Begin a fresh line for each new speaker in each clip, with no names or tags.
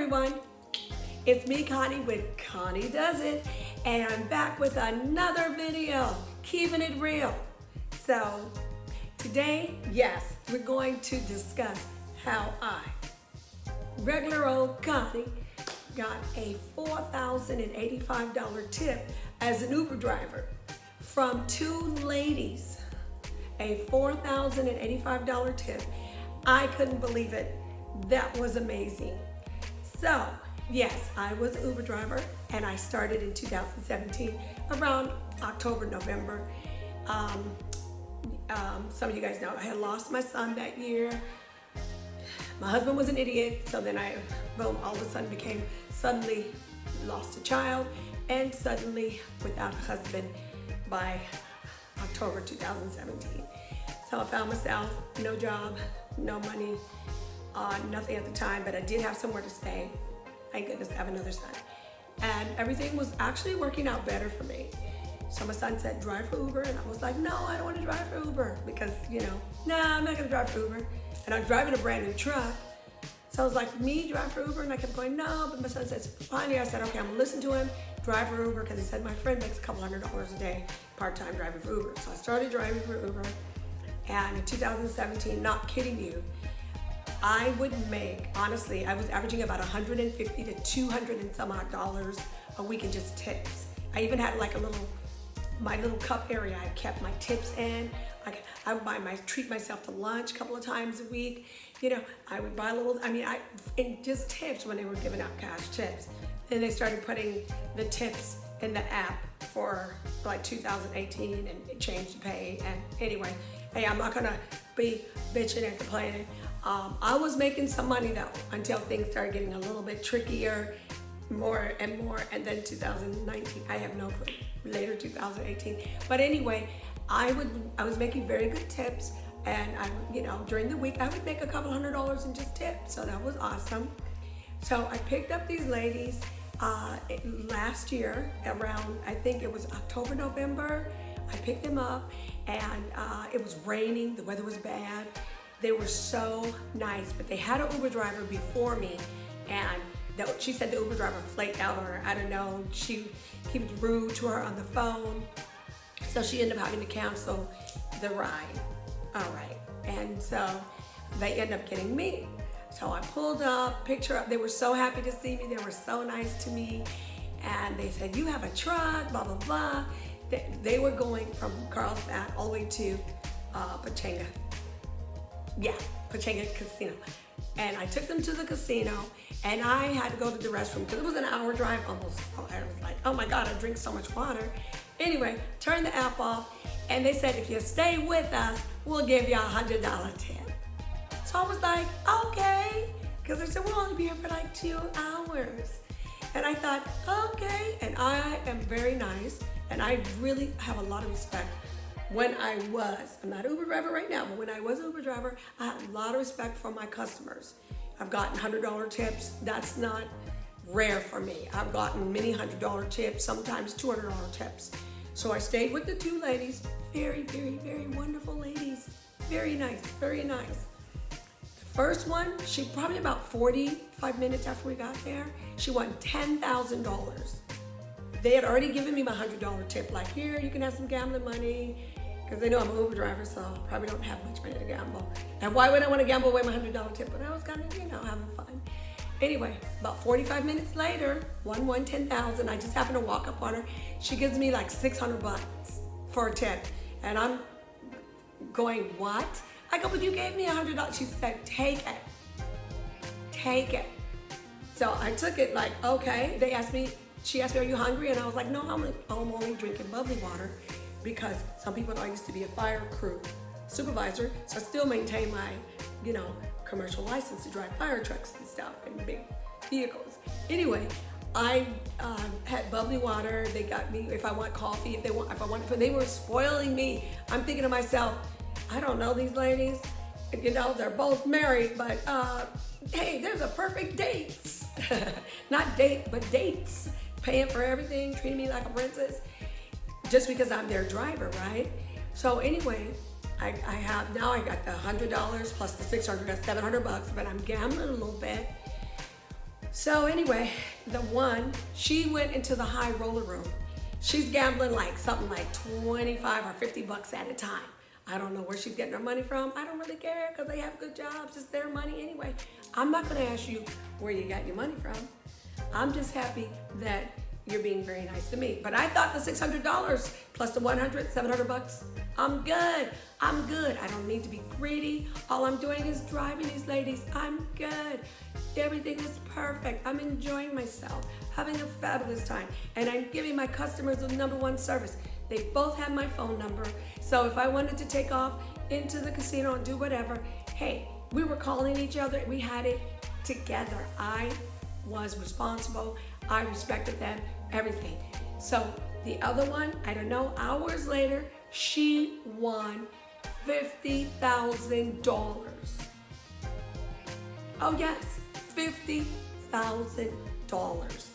everyone, it's me Connie with Connie Does It, and I'm back with another video, keeping it real. So today, yes, we're going to discuss how I, regular old Connie, got a $4,085 tip as an Uber driver from two ladies. A $4,085 tip. I couldn't believe it. That was amazing. So, yes, I was an Uber driver and I started in 2017, around October, November. Some of you guys know I had lost my son that year. My husband was an idiot, so then boom, all of a sudden suddenly lost a child and suddenly without a husband by October 2017. So I found myself, no job, no money, nothing at the time, but I did have somewhere to stay. Thank goodness I have another son. And everything was actually working out better for me. So my son said, drive for Uber, and I was like, no, I don't want to drive for Uber because, nah, I'm not gonna drive for Uber. And I was driving a brand new truck. So I was like, me drive for Uber? And I kept going, no, but my son says, finally I said, okay, I'm gonna listen to him, drive for Uber, because he said my friend makes a couple $100 a day part-time driving for Uber. So I started driving for Uber, and in 2017, not kidding you, I would make, honestly, I was averaging about $150 to $200 and some odd dollars a week in just tips. I even had like my little cup area. I kept my tips in. I would treat myself to lunch a couple of times a week. I would buy in just tips when they were giving out cash tips. Then they started putting the tips in the app for like 2018 and it changed the pay. And anyway, hey, I'm not gonna be bitching and complaining. I was making some money though until things started getting a little bit trickier, more and more, and then 2019, I have no clue, later 2018. But anyway, I was making very good tips, and during the week I would make a couple $100 in just tips, so that was awesome. So I picked up these ladies last year around, I think it was October, November. I picked them up, and it was raining, the weather was bad. They were so nice, but they had an Uber driver before me, and she said the Uber driver flaked out on her. I don't know, he was rude to her on the phone, so she ended up having to cancel the ride. All right, and so they ended up getting me. So I pulled up, picked her up. They were so happy to see me. They were so nice to me, and they said, you have a truck, blah, blah, blah. They were going from Carlsbad all the way to Pechanga. Yeah, Pechanga Casino. And I took them to the casino, and I had to go to the restroom because it was an hour drive almost. I was like, oh my God, I drink so much water. Anyway, turned the app off, and they said, if you stay with us, we'll give you a $100 tip. So I was like, okay, because they said, we'll only be here for like 2 hours. And I thought, okay, and I am very nice, and I really have a lot of respect. I'm not an Uber driver right now, but when I was an Uber driver, I had a lot of respect for my customers. I've gotten $100 tips. That's not rare for me. I've gotten many $100 tips, sometimes $200 tips. So I stayed with the two ladies, very, very, very wonderful ladies. Very nice, very nice. The first one, she probably about 45 minutes after we got there, she won $10,000. They had already given me my $100 tip, like, here, you can have some gambling money, because they know I'm an Uber driver, so I probably don't have much money to gamble. And why would I want to gamble away my $100 tip? But I was kind of, having fun. Anyway, about 45 minutes later, won $10,000. I just happened to walk up on her. She gives me like $600 for a tip. And I'm going, what? I go, but you gave me $100. She said, take it. Take it. So I took it like, okay. She asked me, are you hungry? And I was like, no, I'm only drinking bubbly water because some people know I used to be a fire crew supervisor, so I still maintain my, commercial license to drive fire trucks and stuff and big vehicles. Anyway, I had bubbly water. They got me if I want coffee, they were spoiling me. I'm thinking to myself, I don't know these ladies, they're both married, but hey, there's a perfect dates. Not date, but dates. Paying for everything, treating me like a princess, just because I'm their driver, right? So anyway, I got the $100 plus the $600, that's $700, but I'm gambling a little bit. So anyway, the one, she went into the high roller room. She's gambling like something like 25 or 50 bucks at a time. I don't know where she's getting her money from. I don't really care because they have good jobs. It's their money anyway. I'm not going to ask you where you got your money from. I'm just happy that you're being very nice to me. But I thought the $600 plus the 100, 700 bucks, I'm good. I'm good. I don't need to be greedy. All I'm doing is driving these ladies. I'm good. Everything is perfect. I'm enjoying myself, having a fabulous time. And I'm giving my customers the #1 service. They both have my phone number. So if I wanted to take off into the casino and do whatever, hey, we were calling each other. We had it together. I was responsible. I respected them, everything. So the other one, I don't know, hours later, she won $50,000. Oh yes, $50,000.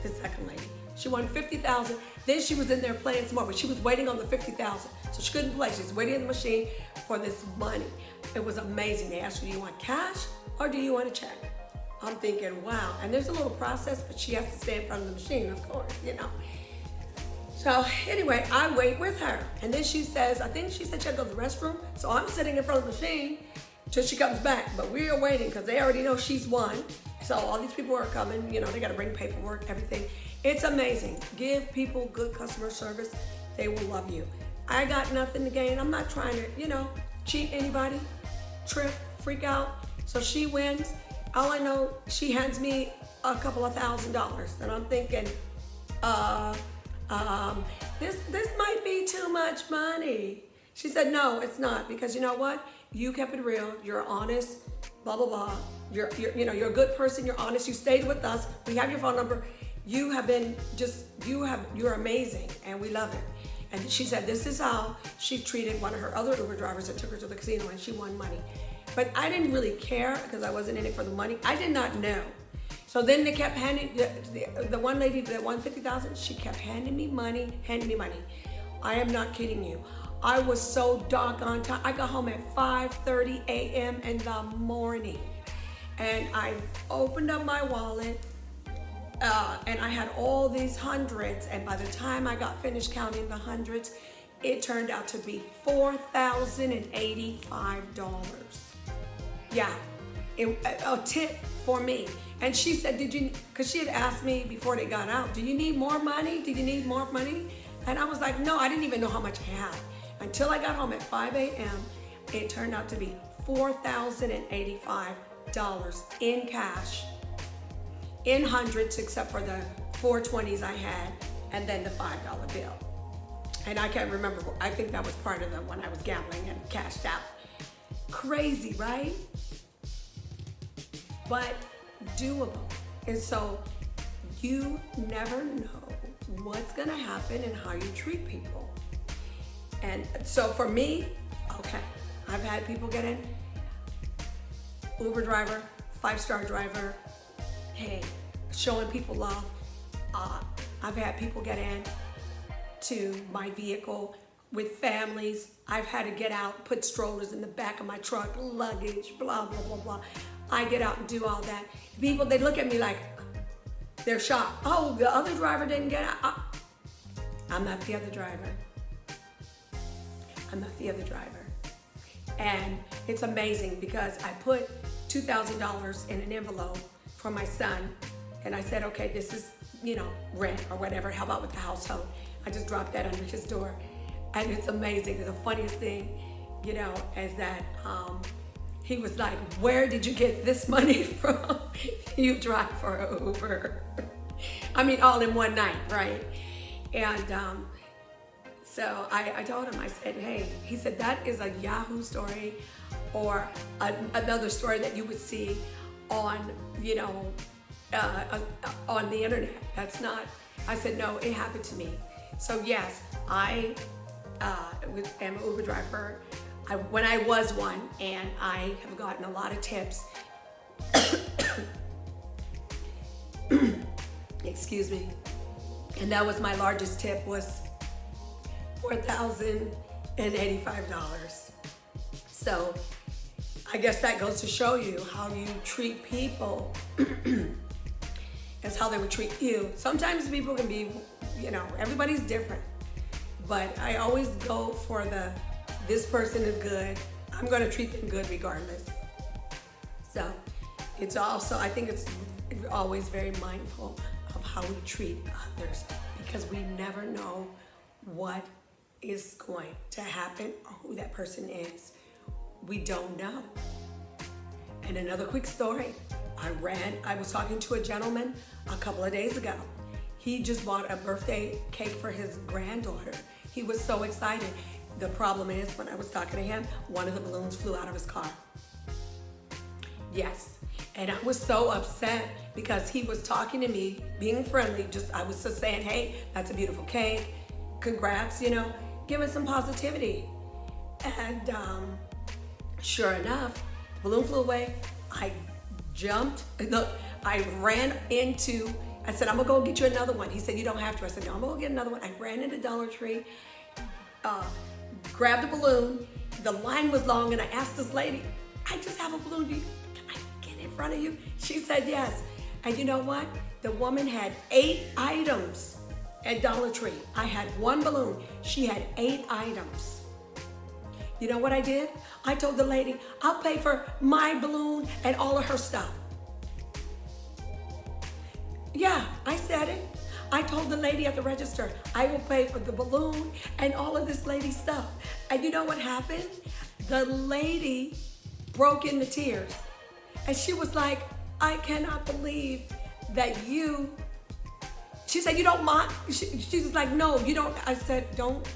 The second lady. She won $50,000. Then she was in there playing some more, but she was waiting on the $50,000. So she couldn't play. She was waiting in the machine for this money. It was amazing. They asked her, do you want cash or do you want a check? I'm thinking, wow. And there's a little process, but she has to stay in front of the machine, of course, you know. So anyway, I wait with her. And then she says, I think she said she had to go to the restroom. So I'm sitting in front of the machine till she comes back. But we are waiting because they already know she's won. So all these people are coming, you know, they got to bring paperwork, everything. It's amazing. Give people good customer service. They will love you. I got nothing to gain. I'm not trying to, you know, cheat anybody, trip, freak out. So she wins. All I know, she hands me a couple of $1,000s. And I'm thinking, this might be too much money. She said, no, it's not, because you know what? You kept it real. You're honest, blah, blah, blah. You're a good person. You're honest. You stayed with us. We have your phone number. You have been you're amazing, and we love it. And she said this is how she treated one of her other Uber drivers that took her to the casino, and she won money. But I didn't really care because I wasn't in it for the money. I did not know. So then they kept handing, the one lady that won $50,000, she kept handing me money. I am not kidding you. I was so doggone tired. I got home at 5:30 a.m. in the morning. And I opened up my wallet, and I had all these hundreds. And by the time I got finished counting the hundreds, it turned out to be $4,085. Yeah, a tip for me. And she said, because she had asked me before they got out, do you need more money? Do you need more money? And I was like, no, I didn't even know how much I had. Until I got home at 5 a.m., it turned out to be $4,085 in cash, in hundreds, except for the 420s I had, and then the $5 bill. And I can't remember, I think that was part of the one I was gambling and cashed out. Crazy, right? But doable. And so you never know what's gonna happen and how you treat people. And so for me, okay, I've had people get in, Uber driver, 5-star driver, hey, showing people love. I've had people get in to my vehicle with families. I've had to get out, put strollers in the back of my truck, luggage, blah, blah, blah, blah. I get out and do all that. People, they look at me like they're shocked. Oh, the other driver didn't get out. I'm not the other driver. I'm not the other driver. And it's amazing because I put $2,000 in an envelope for my son. And I said, okay, this is, rent or whatever. How about with the household? I just dropped that under his door. And it's amazing. The funniest thing, is that he was like, where did you get this money from? You drive for Uber. I mean, all in one night, right? And so I told him, I said, hey, he said, that is a Yahoo story or another story that you would see on, on the internet. That's not, I said, no, it happened to me. So yes, I am an Uber driver. When I was one, and I have gotten a lot of tips. Excuse me. And that was my largest tip, was $4,085. So I guess that goes to show you how you treat people as how they would treat you. Sometimes people can be, everybody's different. But I always go for this person is good. I'm going to treat them good regardless. So it's also, I think it's always very mindful of how we treat others, because we never know what is going to happen or who that person is. We don't know. And another quick story. I was talking to a gentleman a couple of days ago. He just bought a birthday cake for his granddaughter. He was so excited. The problem is, when I was talking to him, one of the balloons flew out of his car. Yes. And I was so upset because he was talking to me, being friendly. I was just saying, hey, that's a beautiful cake. Congrats, giving some positivity. And sure enough, the balloon flew away. I jumped. Look, I ran into, I said, I'm gonna go get you another one. He said, you don't have to. I said, no, I'm gonna go get another one. I ran into Dollar Tree, grabbed a balloon. The line was long, and I asked this lady, I just have a balloon. Can I get in front of you? She said yes. And you know what? The woman had 8 items at Dollar Tree. I had 1 balloon. She had 8 items. You know what I did? I told the lady, I'll pay for my balloon and all of her stuff. Yeah, I said it. I told the lady at the register, I will pay for the balloon and all of this lady's stuff. And you know what happened? The lady broke into tears. And she was like, I cannot believe that she said, you don't mind? She was like, no, you don't. I said, don't.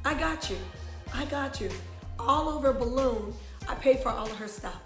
I got you. All over a balloon, I paid for all of her stuff.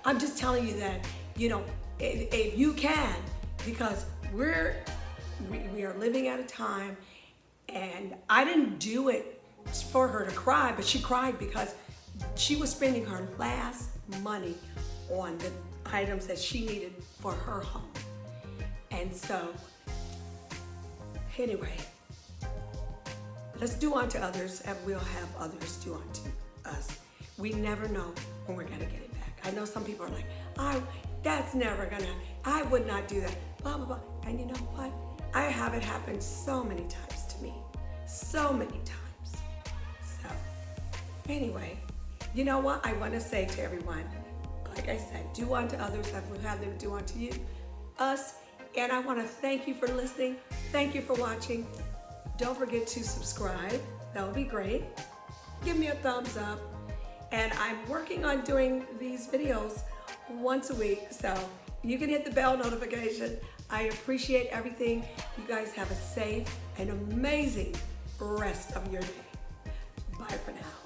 I'm just telling you that, if you can, because we are living at a time, and I didn't do it for her to cry, but she cried because she was spending her last money on the items that she needed for her home. And so, anyway, let's do unto others and we'll have others do unto us. We never know when we're gonna get it back. I know some people are like, that's never gonna, I would not do that, blah, blah, blah. And you know what? I have it happen so many times to me, so many times. So anyway, you know what? I wanna say to everyone, like I said, do unto others as we have them do unto us. And I wanna thank you for listening. Thank you for watching. Don't forget to subscribe. That would be great. Give me a thumbs up. And I'm working on doing these videos once a week, so you can hit the bell notification. I appreciate everything. You guys have a safe and amazing rest of your day. Bye for now.